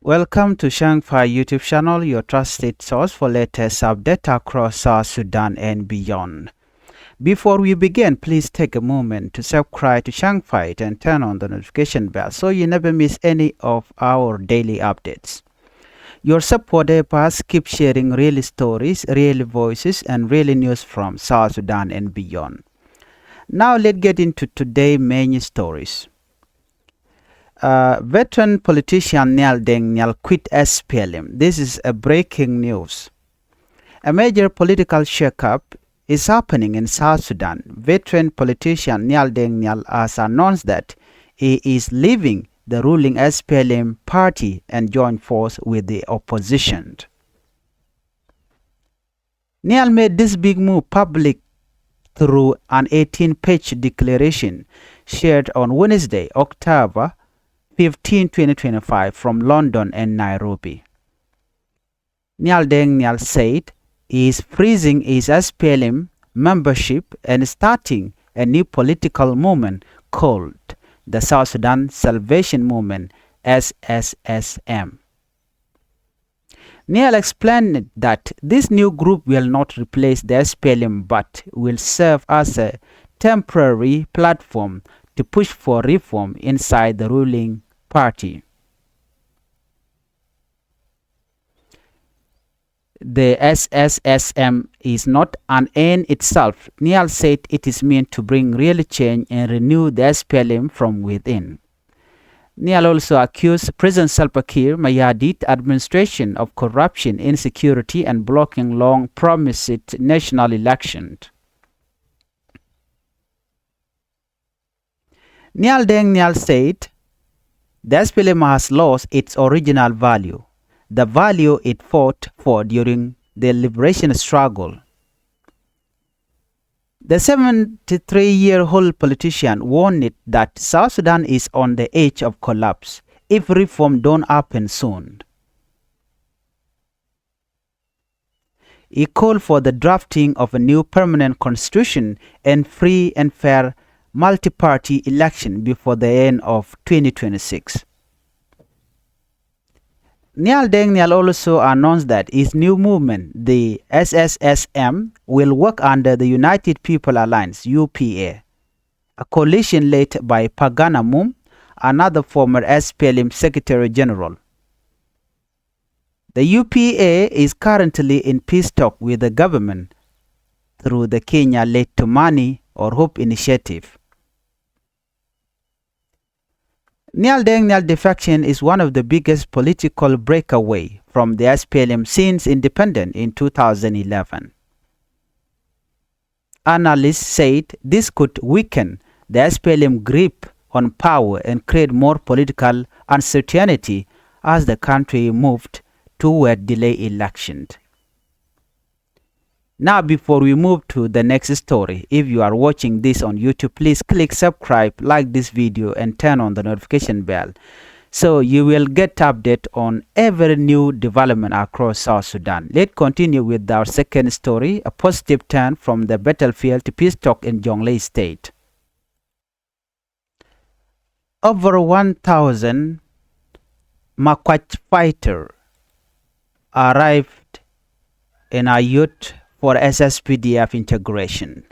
Welcome to Changfied YouTube channel, your trusted source for latest updates across South Sudan and beyond. Before we begin, please take a moment to subscribe to Changfied and turn on the notification bell so you never miss any of our daily updates. Your support helps us keep sharing real stories, real voices, and real news from South Sudan and beyond. Now let's get into today's main stories. Veteran politician Nhial quit SPLA. This is a breaking news. A major political shakeup is happening in South Sudan. Veteran politician Nhial has announced that he is leaving the ruling SPLA party and join force with the opposition. Nhial made this big move public through an 18-page declaration shared on Wednesday, October 15, 2025 from London and Nairobi. Nhial said he is freezing his SPLM membership and starting a new political movement called the South Sudan Salvation Movement, SSSM. Nhial explained that this new group will not replace the SPLM but will serve as a temporary platform to push for reform inside the ruling party. The SSSM is not an end itself. Nhial said it is meant to bring real change and renew the SPLM from within. Nhial also accused President Salva Kiir Mayardit administration of corruption, insecurity, and blocking long-promised national elections. Nhial said the SPLM has lost its original value, the value it fought for during the liberation struggle. The 73-year-old politician warned that South Sudan is on the edge of collapse if reform don't happen soon. He called for the drafting of a new permanent constitution and free and fair multi-party election before the end of 2026. Nhial also announced that his new movement, the SSSM, will work under the United People Alliance, UPA, a coalition led by Pagana Mum, another former SPLM Secretary General. The UPA is currently in peace talk with the government through the Kenya-led Tumani or Hope Initiative. Nhial defection is one of the biggest political breakaway from the SPLM since independence in 2011. Analysts said this could weaken the SPLM grip on power and create more political uncertainty as the country moved toward delayed elections. Now, before we move to the next story, if you are watching this on YouTube, please click subscribe, like this video, and turn on the notification bell so you will get update on every new development across South Sudan. Let's continue with our second story, a positive turn from the battlefield to peace talk in Jonglei State. Over 1,000 Makwach fighters arrived in Ayut for SSPDF integration.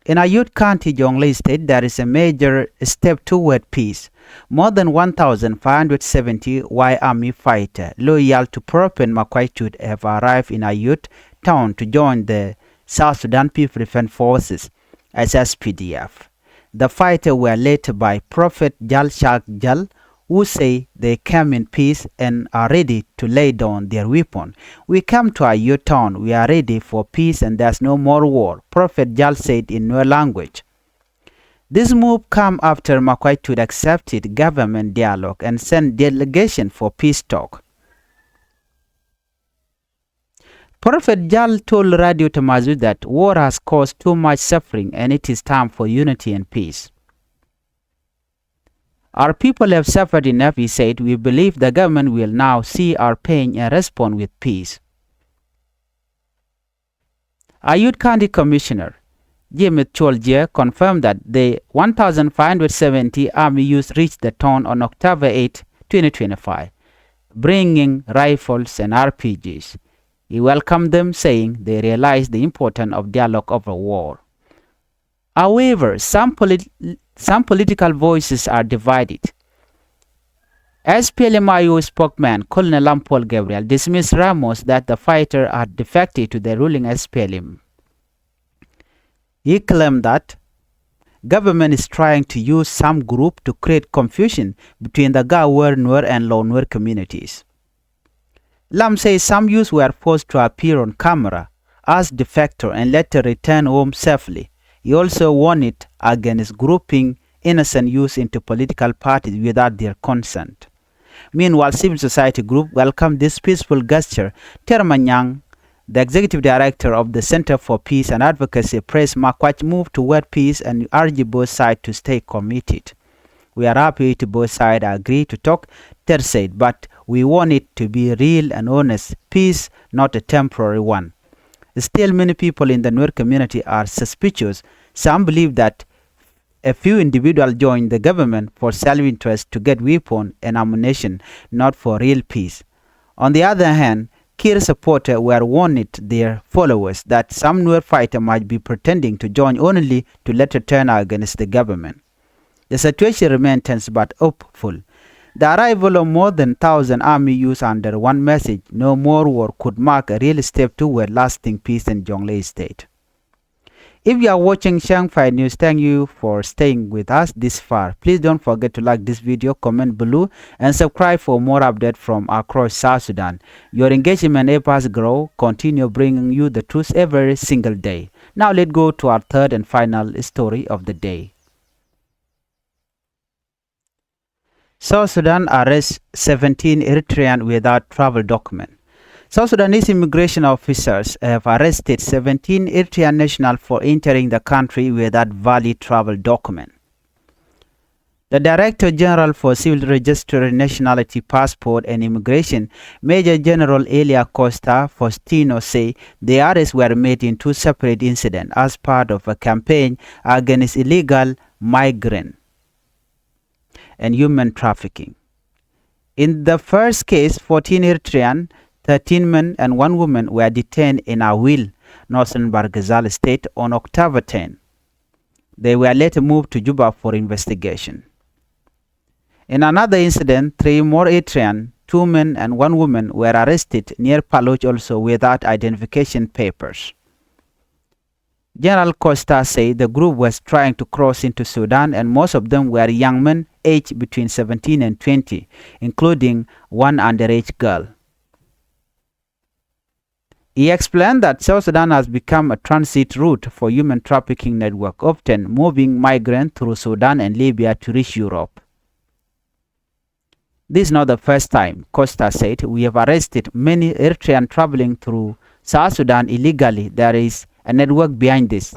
In Ayut County, Jonglei State, there is a major step toward peace. More than 1,570 Y Army fighters loyal to Prophet Makwachut have arrived in Ayut town to join the South Sudan People Defense Forces, SSPDF. The fighters were led by Prophet Jal Shak Jal, who say they came in peace and are ready to lay down their weapon. We come to Ayut town, we are ready for peace and there's no more war, Prophet Jal said in Nuer language. This move came after Makwachut accepted government dialogue and sent delegation for peace talk. Prophet Jal told Radio Tamazu that war has caused too much suffering and it is time for unity and peace. Our people have suffered enough, he said. We believe the government will now see our pain and respond with peace. Ayut County Commissioner Jimit Cholje confirmed that the 1,570 army youths reached the town on October 8, 2025. bringing rifles and RPGs. He welcomed them, saying they realized the importance of dialogue over war. However, some political voices are divided. SPLA spokesman Colonel Lampol Gabriel dismissed rumors that the fighter had defected to the ruling SPLM. He claimed that government is trying to use some group to create confusion between the Gawar, Nuer and Law Nuer communities. Lam says some youths were forced to appear on camera as defector and later return home safely. He also warned against grouping innocent youths into political parties without their consent. Meanwhile, civil society group welcomed this peaceful gesture. Termanyang, the executive director of the Center for Peace and Advocacy, praised Makwach move toward peace and urged both sides to stay committed. We are happy to both sides agree to talk, Ter said, but we want it to be real and honest peace, not a temporary one. Still, many people in the Nuer community are suspicious. Some believe that a few individuals joined the government for self-interest to get weapons and ammunition, not for real peace. On the other hand, Kir supporters were warning their followers that some Nuer fighter might be pretending to join only to later turn against the government. The situation remains tense but hopeful. The arrival of more than 1,000 army youths under one message, no more war, could mark a real step toward lasting peace in Jonglei State. If you are watching Changfied News, thank you for staying with us this far. Please don't forget to like this video, comment below, and subscribe for more updates from across South Sudan. Your engagement helps us grow, continue bringing you the truth every single day. Now let's go to our third and final story of the day. South Sudan arrests 17 Eritreans without travel document. South Sudanese immigration officers have arrested 17 Eritrean nationals for entering the country without valid travel document. The Director General for Civil Registry, Nationality, Passport and Immigration, Major General Elia Costa Faustino, say the arrests were made in two separate incidents as part of a campaign against illegal migrant and human trafficking. In the first case, 14 Eritrean, 13 men and 1 woman were detained in Awil, northern Barghazal state on October 10. They were later moved to Juba for investigation. In another incident, 3 more Eritrean, 2 men and 1 woman were arrested near Paluch also without identification papers. General Costa said the group was trying to cross into Sudan and most of them were young men aged between 17 and 20, including 1 underage girl. He explained that South Sudan has become a transit route for human trafficking network, often moving migrants through Sudan and Libya to reach Europe. This is not the first time, Costa said. We have arrested many Eritreans traveling through South Sudan illegally. There is a network behind this.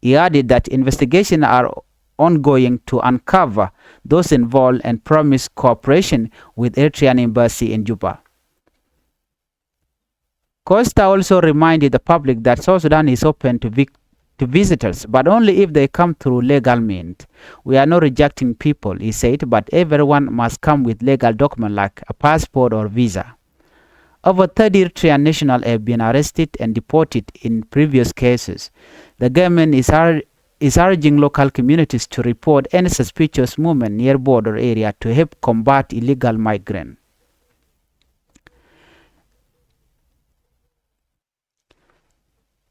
He added that investigations are ongoing to uncover those involved and promised cooperation with Eritrean embassy in Juba. Costa also reminded the public that South Sudan is open to visitors, but only if they come through legal means. We are not rejecting people, he said, but everyone must come with legal documents like a passport or visa. Over 30 Eritrean nationals have been arrested and deported in previous cases. The government is urging local communities to report any suspicious movement near border area to help combat illegal migrants.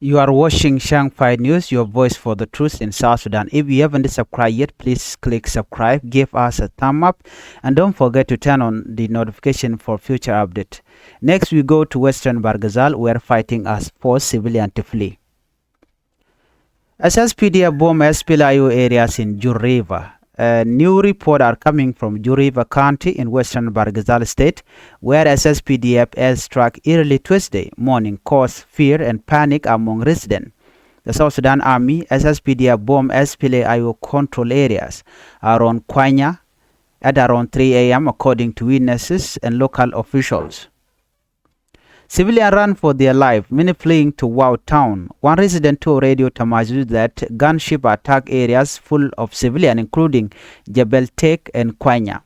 You are watching Changfied News, your voice for the truth in South Sudan. If you haven't subscribed yet, please click subscribe, give us a thumb up, and don't forget to turn on the notification for future updates. Next, we go to Western Barghazal, where fighting has forced civilians to flee. SSPDF bomb SPLA areas in Jur River. New reports are coming from Jur River County in Western Barghazal State, where SSPDF airstruck early Tuesday morning caused fear and panic among residents. The South Sudan Army SSPDF bombed SPLA control areas around Kwanya at around 3 a.m. according to witnesses and local officials. Civilians ran for their life, many fleeing to Wow Town. One resident told Radio Tamazu that gunship attacked areas full of civilians, including Jebel Tek and Kwanya.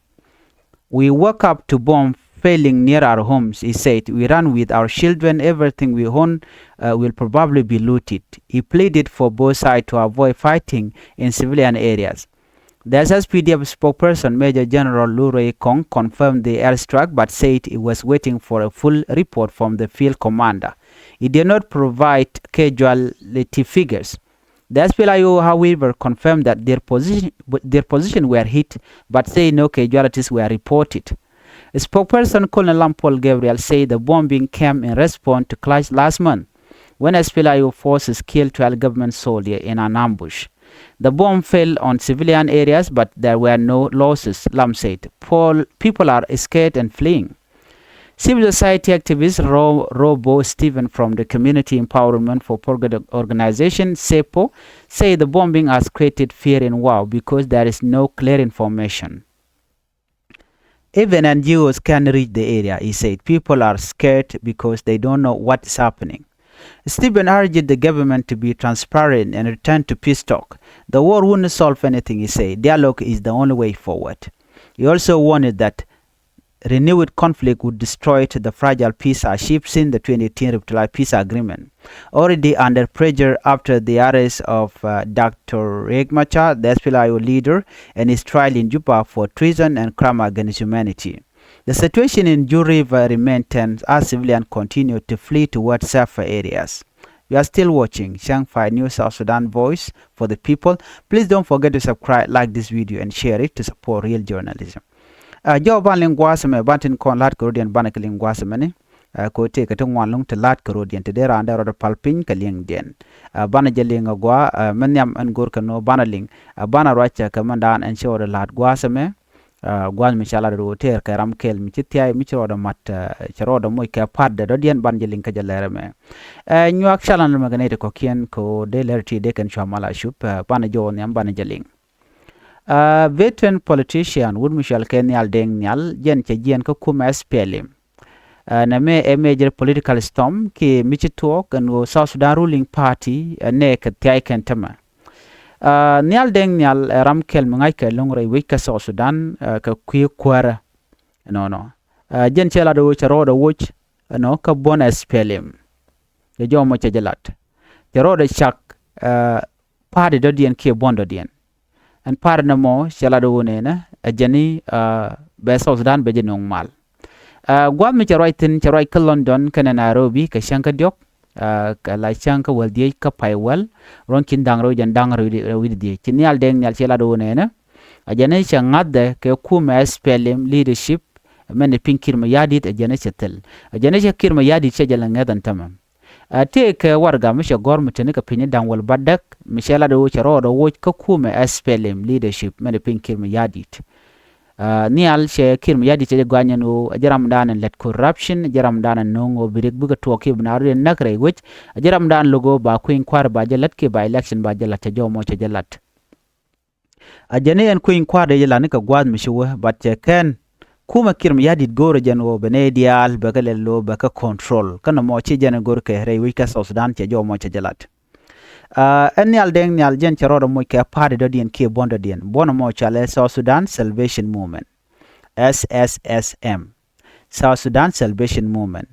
We woke up to bomb failing near our homes. He said, we run with our children. Everything we own will probably be looted. He pleaded for both sides to avoid fighting in civilian areas. The SSPDF spokesperson, Major General Lure Kong, confirmed the airstrike but said he was waiting for a full report from the field commander. He did not provide casualty figures. The SPLA, however, confirmed that their position were hit but say no casualties were reported. Spokesperson Colonel Lampol Gabriel said the bombing came in response to clash last month when SPLA forces killed 12 government soldiers in an ambush. The bomb fell on civilian areas, but there were no losses, Lam said. People are scared and fleeing. Civil society activist Robo Stephen from the Community Empowerment for Progress organization, SEPO, say the bombing has created fear in Wow because there is no clear information. Even NGOs can reach the area, he said. People are scared because they don't know what is happening. Stephen urged the government to be transparent and return to peace talk. The war wouldn't solve anything, he said. Dialogue is the only way forward. He also warned that renewed conflict would destroy the fragile peace achieved in the 2018 Reptile Peace Agreement. Already under pressure after the arrest of Dr. Riek Machar, the SPLA leader, and his trial in Juba for treason and crime against humanity. The situation in Jur River remains tense as civilians continue to flee towards safer areas. You are still watching Changfied News South Sudan Voice for the People. Please don't forget to subscribe, like this video, and share it to support real journalism. Jo ban lingwasame bantin kon lat korodian banak lingwasame ni ko te ka tungwan lung te lat korodian te dera anda ro palpin ka ling den bana jelinga gwa manyam an gor kano bana ling bana racha ka mandan an shore lat gwasame gwan mi chala ro ter ka ram kel mi tiay mi choro mat choro moy ka padde do dien ban jeling ka jalere me nyuak chalan ma ganete ko kien ko de lerti de kan chamala shup bana jo nyam bana jeling. Veteran politician would Michel Kenyal deng nhial jen che jen ko kuma SPLA. Na me a major political storm ki michi talk and South Sudan ruling party ne ka tiai kentama. Nhial deng nhial ram kel mangai ka longre wika South Sudan ka kui kwara. No. Jen chela do charo do wuch no ka bon SPLA. Ye jo mo chejelat. Charo do chak party do dien ki bon do dien. And partner mo shalado nena ajani be South Sudan be jenong mal gwam mi charai ka London kana Nairobi ka shanka diok ka la shanka wal die ka paywal ron kin dangro jan dangro wi die nyal deng nyal shalado nena ajani shangade ke kuma SPLM leadership men pinkir ma yadit ajani chetel ajani shakir ma yadit shajala ngadan tamam take warga misha government ne ka pinyi dangwal badak mishela do charo do wo ka kuma SPLM leadership men pinkir ma yadit nial she kir ma yadit je gwanyano ajaram dan let corruption ajaram dan nongo birik buga to ke bnaru nakre which ajaram dan logo ba queen kwar ba jalat ke ba election ba jalat jo mo che jalat ajane en queen kwar de jalan ka gwad mishuwa but ken kuma kirm yadit goro jano benedial bagalelo baka control kana mo ci jana gor ke re wika South Sudan ci jo mo ci jalat anyal deng nyal jen ci rodo mo ke party do dien ke bondo dien bono mo ci ale South Sudan Salvation Movement SSSM South Sudan Salvation Movement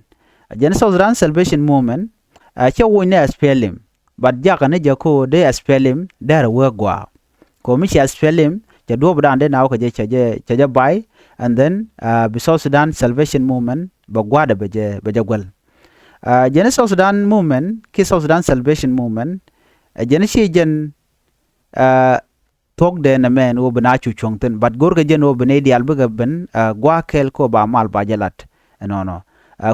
jen South Sudan Salvation Movement ci woni SPLM but jaka ne jako de SPLM dar wagwa ko mi ci SPLM ci do bda ande naw ko je ci bay and then South Sudan Salvation Movement bagwada beje gwal jene South Sudan Movement ki South Sudan Salvation Movement jene shi jen tok de na men wo bana chu chongten but gorga jen wo bene dial buga ben gwa kel ko ba mal ba jalat no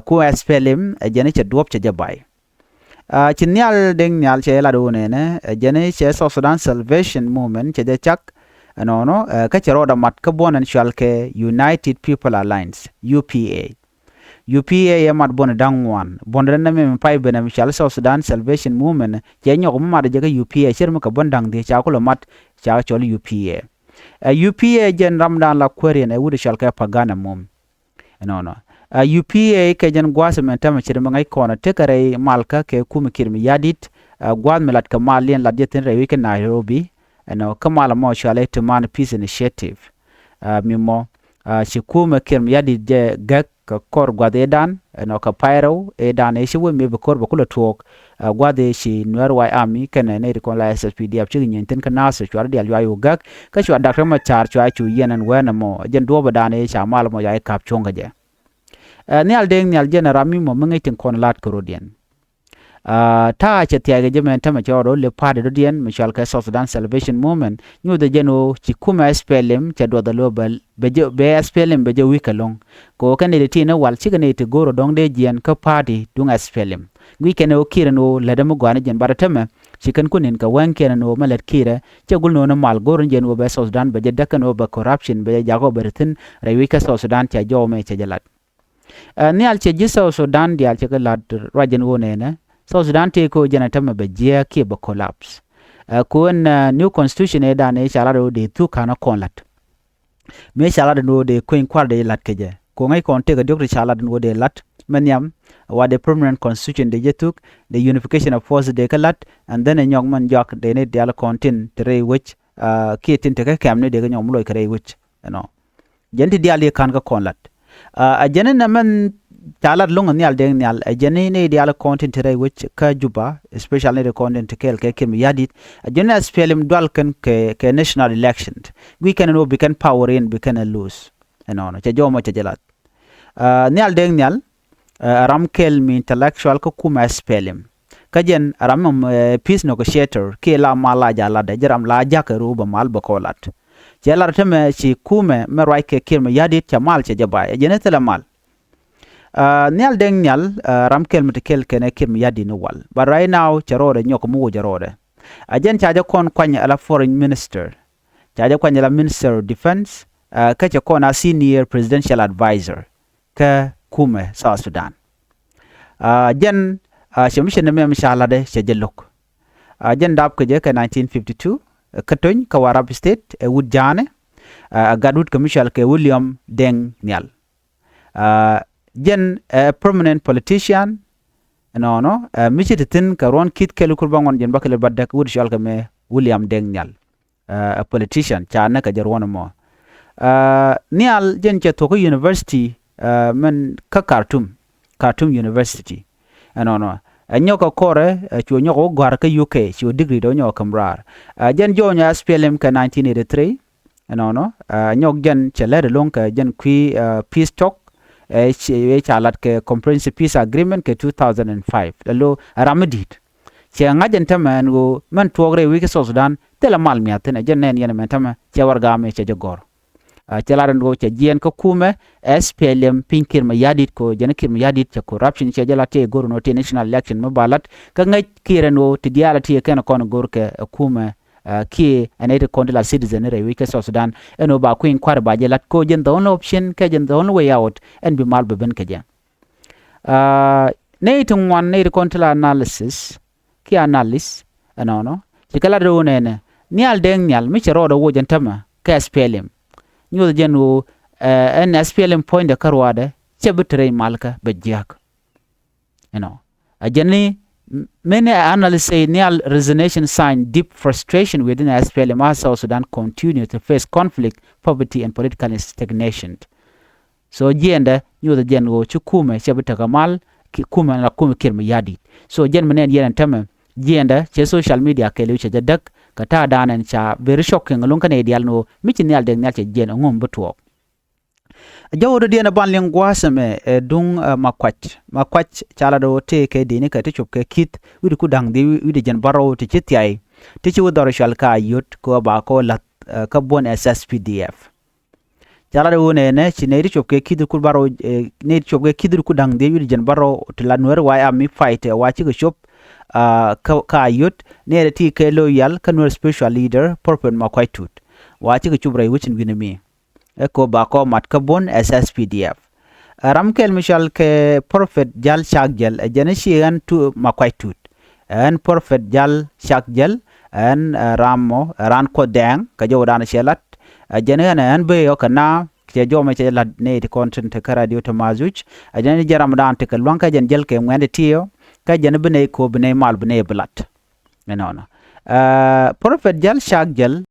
ko SPLM jene che dop che jabay nyal deng nyal che la do ne jene che South Sudan Salvation Movement che de chak no ka chero da mat ka bonan shalke United People Alliance UPA ya mat bon dangwan bon na me pay bena michal South Sudan Salvation Movement je nyok ma de ga UPA cher ka bon dang de cha ko mat cha chol UPA jen ramdan la querien e wude shalke pagana mum no UPA ke jen gwase men tam cher ma ngai kona te kare malka ke kum kirmi yadit gwad melat ka malien la jeten re week Nairobi kamala mo shale to man peace initiative mimo shikume kirm yadi je gak ka kor gwade dan no ka pyro dan shi we me be kor bakula tok gwade shi nwer wai army kana ne ko la SSPDF chi nyenten ka nas chwar dial yayu gak ka chwa dakra ma char chwa chu yenen wena mo jen do ba dan cha mal mo yai kap chonga je nial deng nial jenera mi mo mengi tin kon lat korodien ta cha tiage jemen tama choro le pade do dien michal ka South Sudan Salvation Movement nyu de jeno chikuma SPLM cha do da lobal be SPLM be je wikalong ko kan de tina wal chigane te goro dong de jien ka party dung SPLM wi ken o kirano ledam gwana jen baratama chikan kunin ka wan kenano malet kira cha gulno na mal goro jen o be South Sudan be je dakano be corruption be jago bertin rewi ka South Sudan cha jome cha jalat ni al che South Sudan dial cha lat rajen wone na South Sudan te ko janatama be jia ke ba collapse ko new constitution e da ne chala do de tu kana konlat me chala do de ko kwar de lat keje ko ngai kon te ga dokri chala do de lat manyam wa the permanent constitution de jetuk the unification of forces de kalat and then a young man jak de ne de ala contin tre which ke tin te ka kamne de ga nyom loy kare which jenti de ali kan ga konlat a jenen na man talat long nial deng nial jeni ne dial content today which ka juba especially the content kel ke kim yadit jeni SPLM dwal kan ke national election we can no we can power in we can lose no cha jomo cha jalat nial deng nial ram kel mi intellectual ko kuma SPLM ka jen ram peace negotiator ke la mala jala de jaram la jakaru ba mal ba kolat jalar teme ci kume me roi ke kim yadit cha mal cha jaba jeni tela mal nial deng nial ram kel mtekel kene kim yadi no wal but right now charode nyok mu jarode ajen chaja kon kwanya ala foreign minister chaja kwanya la minister of defense ka cha kon a senior presidential advisor ka kume South Sudan jen shemishin me mshala de chajelok jen dab ke je ka 1952 katony ka warab state wud jane gadut commercial ke William deng nial jen permanent politician michititin ka ron kit kelu kurbangon jen bakale badak wud shal ka me William deng nial a politician chana ka jarwana mo nial jen che toko university men ka Khartoum University nyoka kore chuo nyoko gwar ka UK chuo degree do nyoka mrar jen jonya SPLM ka 1983 nyok jen chelere long ka jen kui peace talk chalat ke comprehensive peace agreement ke 2005 lo ramadit che ngajen tamen go man togre wiki South Sudan tela mal miaten jen nen yen men tama che warga me che jogor chelaran go che jien ko kume SPLM pinkir ma yadit ko jen kir ma yadit che corruption che jalate gor no te national election ma balat ka ngai kireno ti dialati ke na kon gor ke kume ki anete kondila citizen re wiki South Sudan eno ba queen kwar ba jelat ko jen the only option ke jen the only way out and be mal beben ke jen ne tung one ne kontila analysis ki analysis chikala do ne nial deng nial mi chero do wo jen tama ke SPLM nyu jen wo en SPLM point de karwade chebutre malka bejak ajeni many analysts say near resignation sign deep frustration within SPLM as South Sudan continue to face conflict, poverty, and political stagnation. So jenda nyu the jen go chukume chabita kamal kuma na kume kirma yadi. So jen menen yen tama jenda che social media ke lucha jadak kata danan cha very shocking along kan ideal no michi nial deng nial che jen ngom betuok. Jawdo diena ban lengwasame dung makwach chala do te ke dini ka te chop ke kit widi ku dang di widi jen baro te chitiai te chi wudoro shal ka yut ko ba ko lat ka bon SSPDF chala do ne chi ne ri chop ke kid ku baro ne chop ke kid ku dang di widi jen baro te la nuer wa ami fight wa chi ko chop ka yut ne ti ke loyal ka nuer special leader porpen makwaitut wa chi ko chubrai wichin winami eko bako matkabon SSPDF ramkel mishal ke prophet jal shagjel janishian tu makwaitut en prophet jal shagjel en ramo ran ko deng ka jowdan shelat jenen en be yokana ke jome che lad ne ti content ka radio to mazuch ajani jaram dan te kalwan ka jen jel ke ngende tiyo ka jen bene ko bene mal bene blat prophet jal shagjel